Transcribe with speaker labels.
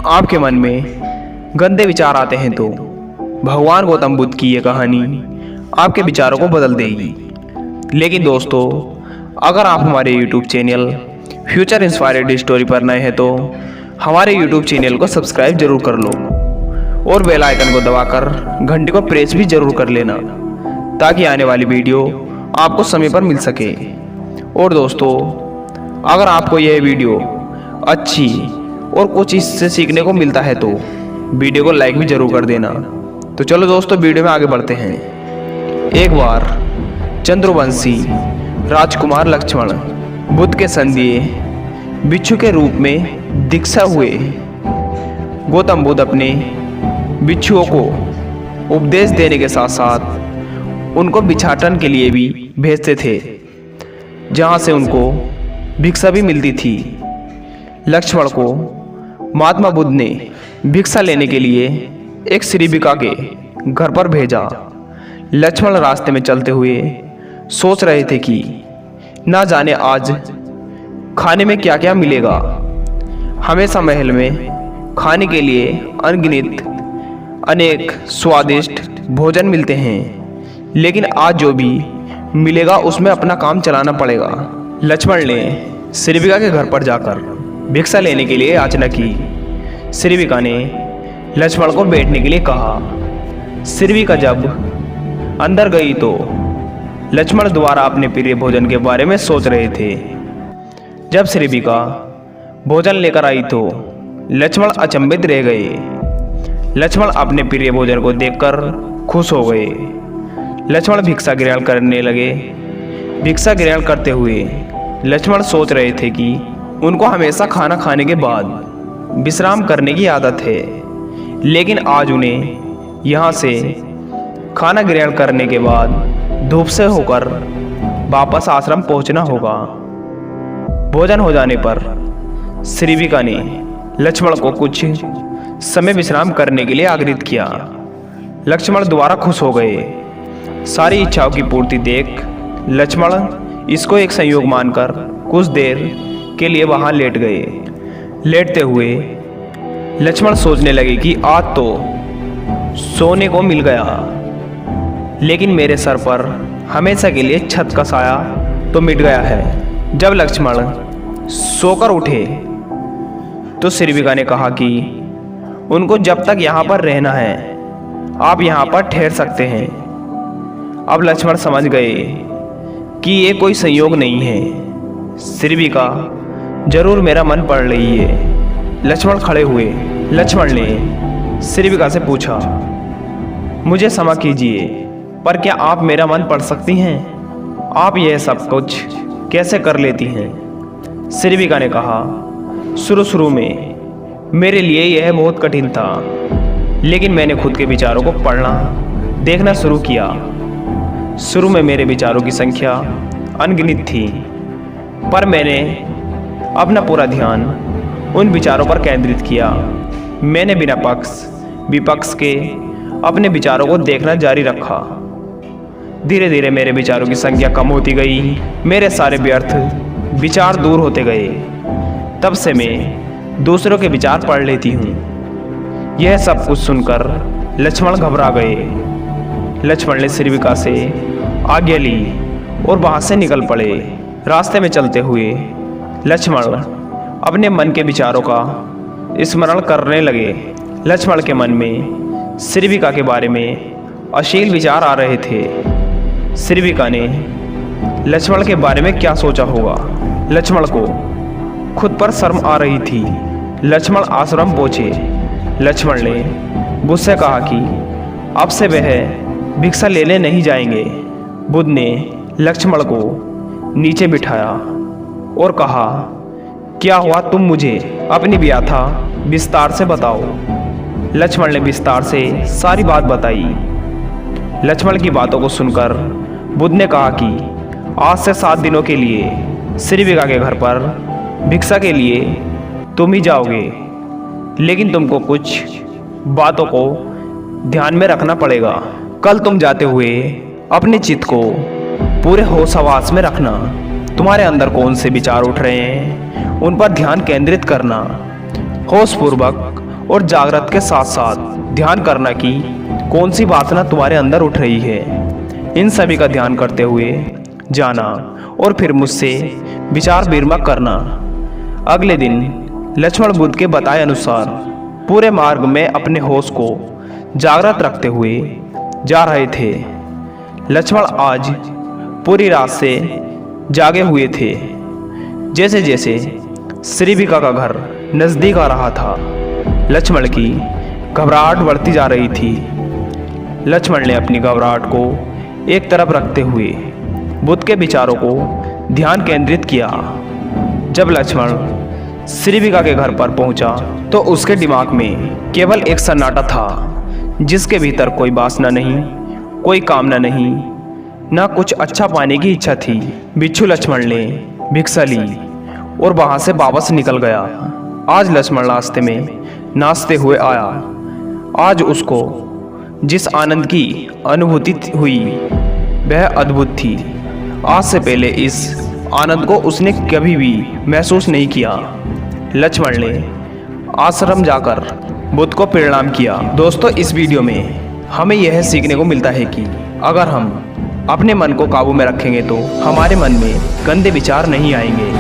Speaker 1: आपके मन में गंदे विचार आते हैं तो भगवान गौतम बुद्ध की ये कहानी आपके विचारों को बदल देगी। लेकिन दोस्तों, अगर आप हमारे YouTube channel future inspired story पर नए हैं तो हमारे YouTube चैनल को सब्सक्राइब जरूर कर लो और बेल आइकन को दबाकर घंटी को प्रेस भी जरूर कर लेना, ताकि आने वाली वीडियो आपको समय पर मिल सके। और दोस्तों, अगर आपको यह वीडियो अच्छी और कुछ इससे सीखने को मिलता है तो वीडियो को लाइक भी जरूर कर देना। तो चलो दोस्तों, वीडियो में आगे बढ़ते हैं। एक बार चंद्रवंशी राजकुमार लक्ष्मण बुद्ध के संदेह बिच्छू के रूप में दीक्षा हुए। गौतम बुद्ध अपने बिच्छुओं को उपदेश देने के साथ साथ उनको भिक्षाटन के लिए भी भेजते थे, जहाँ से उनको भिक्षा भी मिलती थी। लक्ष्मण को महात्मा बुद्ध ने भिक्षा लेने के लिए एक श्रीविका के घर पर भेजा। लक्ष्मण रास्ते में चलते हुए सोच रहे थे कि ना जाने आज खाने में क्या क्या मिलेगा। हमेशा महल में खाने के लिए अनगिनत अनेक स्वादिष्ट भोजन मिलते हैं, लेकिन आज जो भी मिलेगा उसमें अपना काम चलाना पड़ेगा। लक्ष्मण ने श्रीविका के घर पर जाकर भिक्षा लेने के लिए याचना की। श्रीविका ने लक्ष्मण को बैठने के लिए कहा। श्रीविका जब अंदर गई तो लक्ष्मण द्वारा अपने प्रिय भोजन के बारे में सोच रहे थे। जब श्रीविका भोजन लेकर आई तो लक्ष्मण अचंभित रह गए। लक्ष्मण अपने प्रिय भोजन को देखकर खुश हो गए। लक्ष्मण भिक्षा ग्रहण करने लगे। भिक्षा ग्रहण करते हुए लक्ष्मण सोच रहे थे कि उनको हमेशा खाना खाने के बाद विश्राम करने की आदत है, लेकिन आज उन्हें यहाँ से खाना ग्रहण करने के बाद धूप से होकर वापस आश्रम पहुँचना होगा। भोजन हो जाने पर श्रीविका ने लक्ष्मण को कुछ समय विश्राम करने के लिए आग्रहित किया। लक्ष्मण दोबारा खुश हो गए। सारी इच्छाओं की पूर्ति देख लक्ष्मण इसको एक संयोग मानकर कुछ देर के लिए वहां लेट गए। लेटते हुए लक्ष्मण सोचने लगे कि आज तो सोने को मिल गया, लेकिन मेरे सर पर हमेशा के लिए छत का साया तो मिट गया है। जब लक्ष्मण सोकर उठे तो श्रीविका ने कहा कि उनको जब तक यहाँ पर रहना है आप यहाँ पर ठहर सकते हैं। अब लक्ष्मण समझ गए कि ये कोई संयोग नहीं है, श्रीविका जरूर मेरा मन पढ़ रही है। लक्ष्मण खड़े हुए। लक्ष्मण ने श्रीविका से पूछा, मुझे क्षमा कीजिए, पर क्या आप मेरा मन पढ़ सकती हैं? आप यह सब कुछ कैसे कर लेती हैं? श्रीविका ने कहा, शुरू में मेरे लिए यह बहुत कठिन था, लेकिन मैंने खुद के विचारों को पढ़ना देखना शुरू किया। शुरू में मेरे विचारों की संख्या अनगिनत थी, पर मैंने अपना पूरा ध्यान उन विचारों पर केंद्रित किया। मैंने बिना पक्ष विपक्ष के अपने विचारों को देखना जारी रखा। धीरे धीरे मेरे विचारों की संख्या कम होती गई। मेरे सारे व्यर्थ विचार दूर होते गए। तब से मैं दूसरों के विचार पढ़ लेती हूँ। यह सब कुछ सुनकर लक्ष्मण घबरा गए। लक्ष्मण ने श्रीविका से आज्ञा ली और वहाँ से निकल पड़े। रास्ते में चलते हुए लक्ष्मण अपने मन के विचारों का स्मरण करने लगे। लक्ष्मण के मन में श्रीविका के बारे में अश्लील विचार आ रहे थे। श्रीविका ने लक्ष्मण के बारे में क्या सोचा होगा? लक्ष्मण को खुद पर शर्म आ रही थी। लक्ष्मण आश्रम पहुंचे। लक्ष्मण ने बुद्ध से कहा कि अब से वह भिक्षा लेने नहीं जाएंगे। बुद्ध ने लक्ष्मण को नीचे बिठाया और कहा, क्या हुआ, तुम मुझे अपनी व्याथा विस्तार से बताओ। लक्ष्मण ने विस्तार से सारी बात बताई। लक्ष्मण की बातों को सुनकर बुद्ध ने कहा कि आज से 7 दिनों के लिए श्रीविका के घर पर भिक्षा के लिए तुम ही जाओगे, लेकिन तुमको कुछ बातों को ध्यान में रखना पड़ेगा। कल तुम जाते हुए अपने चित्त को पूरे होश हवास में रखना। तुम्हारे अंदर कौन से विचार उठ रहे हैं उन पर ध्यान केंद्रित करना। होशपूर्वक और जागृत के साथ साथ ध्यान करना कि कौन सी वासना तुम्हारे अंदर उठ रही है। इन सभी का ध्यान करते हुए जाना और फिर मुझसे विचार विमर्श करना। अगले दिन लक्ष्मण बुद्ध के बताए अनुसार पूरे मार्ग में अपने होश को जागृत रखते हुए जा रहे थे। लक्ष्मण आज पूरी रात से जागे हुए थे। जैसे जैसे श्रीविका का घर नज़दीक आ रहा था, लक्ष्मण की घबराहट बढ़ती जा रही थी। लक्ष्मण ने अपनी घबराहट को एक तरफ रखते हुए बुद्ध के विचारों को ध्यान केंद्रित किया। जब लक्ष्मण श्रीविका के घर पर पहुंचा तो उसके दिमाग में केवल एक सन्नाटा था, जिसके भीतर कोई वासना नहीं, कोई कामना नहीं, ना कुछ अच्छा पाने की इच्छा थी। बिच्छू लक्ष्मण ने भिक्षा ली और वहां से वापस निकल गया। आज लक्ष्मण रास्ते में नाचते हुए आया। आज उसको जिस आनंद की अनुभूति हुई वह अद्भुत थी। आज से पहले इस आनंद को उसने कभी भी महसूस नहीं किया। लक्ष्मण ने आश्रम जाकर बुद्ध को प्रणाम किया। दोस्तों, इस वीडियो में हमें यह सीखने को मिलता है कि अगर हम अपने मन को काबू में रखेंगे तो हमारे मन में गंदे विचार नहीं आएंगे।